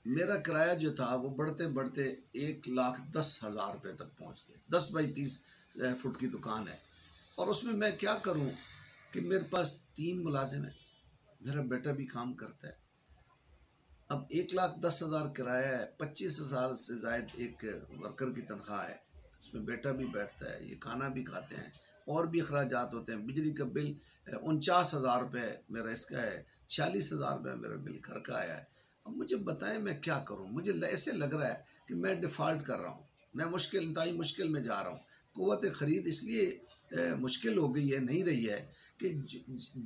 मेरा किराया जो था वो बढ़ते बढ़ते 1,10,000 रुपये तक पहुंच गया। 10 बाई 30 फुट की दुकान है और उसमें मैं क्या करूं कि मेरे पास 3 मुलाजिम हैं, मेरा बेटा भी काम करता है। अब 1,10,000 किराया है, 25,000 से ज़ायद एक वर्कर की तनख्वाह है, उसमें बेटा भी बैठता है, ये खाना भी खाते हैं और भी अखराजात होते हैं। बिजली का बिल 49,000 रुपये मेरा इसका है, 46,000 रुपये मेरा बिल घर का आया है। अब मुझे बताएं मैं क्या करूं? मुझे ऐसे लग रहा है कि मैं डिफ़ॉल्ट कर रहा हूं, मैं इंतहाई मुश्किल में जा रहा हूं। क़ुव्वत ख़रीद इसलिए मुश्किल हो गई है, नहीं रही है कि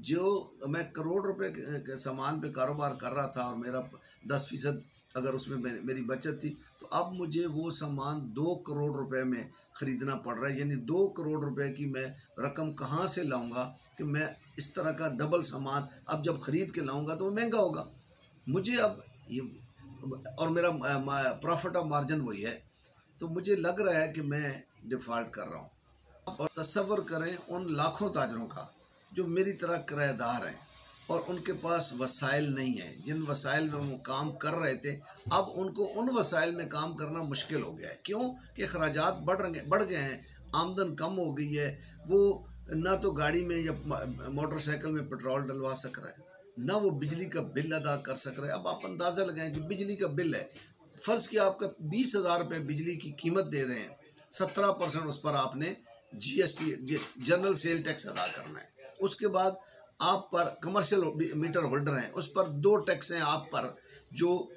जो मैं करोड़ रुपए के सामान पे कारोबार कर रहा था और मेरा 10% अगर उसमें मेरी बचत थी, तो अब मुझे वो सामान 2 करोड़ रुपए में ख़रीदना पड़ रहा है। यानी 2 करोड़ रुपए की मैं रकम कहाँ से लाऊंगा कि मैं इस तरह का डबल सामान अब जब ख़रीद के लाऊंगा तो वो महंगा होगा मुझे। अब ये और मेरा प्रॉफिट ऑफ मार्जिन वही है, तो मुझे लग रहा है कि मैं डिफ़ॉल्ट कर रहा हूँ। और तसव्वुर करें उन लाखों ताजरों का जो मेरी तरह किराएदार हैं और उनके पास वसाइल नहीं है, जिन वसाइल में वो काम कर रहे थे अब उनको उन वसाइल में काम करना मुश्किल हो गया है। क्यों कि अखराजात बढ़ गए हैं, आमदन कम हो गई है। वो ना तो गाड़ी में या मोटरसाइकिल में पेट्रोल डलवा सक रहा है, ना वो बिजली का बिल अदा कर सक रहा है। अब आप अंदाज़ा लगाएं कि बिजली का बिल है, फ़र्ज़ किया आपका 20,000 रुपये बिजली की कीमत दे रहे हैं, 17% उस पर आपने GST जनरल सेल टैक्स अदा करना है। उसके बाद आप पर कमर्शियल मीटर होल्डर हैं, उस पर 2 टैक्स हैं आप पर, जो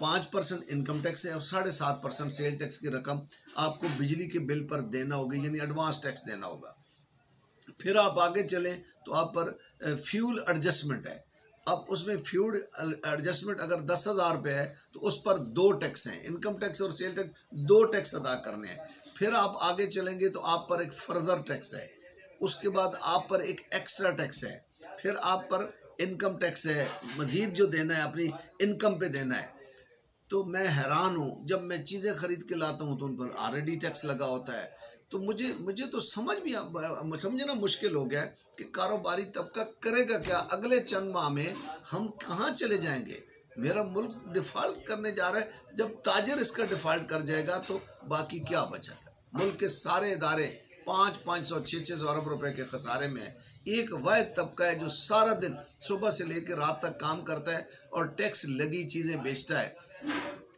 5% इनकम टैक्स है और 7.5% सेल टैक्स की रकम आपको बिजली के बिल पर देना होगी, यानी एडवांस टैक्स देना होगा। फिर आप आगे चलें तो आप पर फ्यूल एडजस्टमेंट है। अब उसमें फ्यूल एडजस्टमेंट अगर 10,000 रुपये है तो उस पर 2 टैक्स हैं, इनकम टैक्स और सेल टैक्स, 2 टैक्स अदा करने हैं। फिर आप आगे चलेंगे तो आप पर एक फर्दर टैक्स है, उसके बाद आप पर एक एक्स्ट्रा टैक्स है, फिर आप पर इनकम टैक्स है, मज़ीद जो देना है अपनी इनकम पे देना है। तो मैं हैरान हूँ, जब मैं चीज़ें ख़रीद के लाता हूँ तो उन पर ऑलरेडी टैक्स लगा होता है। तो मुझे तो समझना मुश्किल हो गया है कि कारोबारी तबका करेगा क्या। अगले चंद माह में हम कहाँ चले जाएंगे? मेरा मुल्क डिफ़ॉल्ट करने जा रहा है। जब ताजिर इसका डिफ़ॉल्ट कर जाएगा तो बाकी क्या बचेगा? मुल्क के सारे इदारे 500-500, 600 अरब रुपए के खसारे में है। एक वाहिद तबका है जो सारा दिन सुबह से लेकर रात तक काम करता है और टैक्स लगी चीज़ें बेचता है।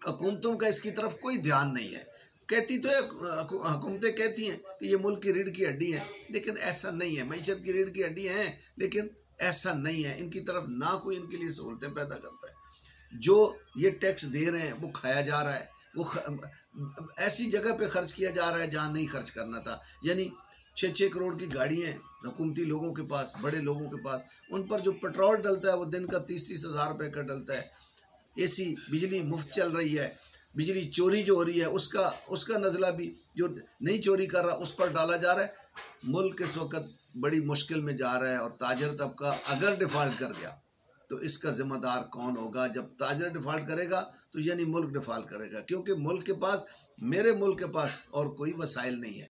हुकूमतों का इसकी तरफ कोई ध्यान नहीं है। कहती तो है, हुकूमतें कहती हैं कि ये मुल्क की रीढ़ की हड्डी है, लेकिन ऐसा नहीं है। मईशत की रीढ़ की हड्डी हैं, लेकिन ऐसा नहीं है। इनकी तरफ ना कोई इनके लिए सहूलतें पैदा करता है। जो ये टैक्स दे रहे हैं वो खाया जा रहा है, वो ऐसी जगह पे खर्च किया जा रहा है जहाँ नहीं खर्च करना था। यानी 6-6 करोड़ की गाड़ियाँ हैं हुकूमती लोगों के पास, बड़े लोगों के पास, उन पर जो पेट्रोल डलता है वो दिन का 30-30 हज़ार रुपये का डलता है। AC बिजली मुफ्त चल रही है, बिजली चोरी जो हो रही है उसका नज़ला भी जो नहीं चोरी कर रहा उस पर डाला जा रहा है। मुल्क इस वक्त बड़ी मुश्किल में जा रहा है और ताजर तबका अगर डिफ़ॉल्ट कर गया तो इसका ज़िम्मेदार कौन होगा? जब ताजर डिफ़ॉल्ट करेगा तो यानी मुल्क डिफ़ॉल्ट करेगा, क्योंकि मेरे मुल्क के पास और कोई वसाइल नहीं है।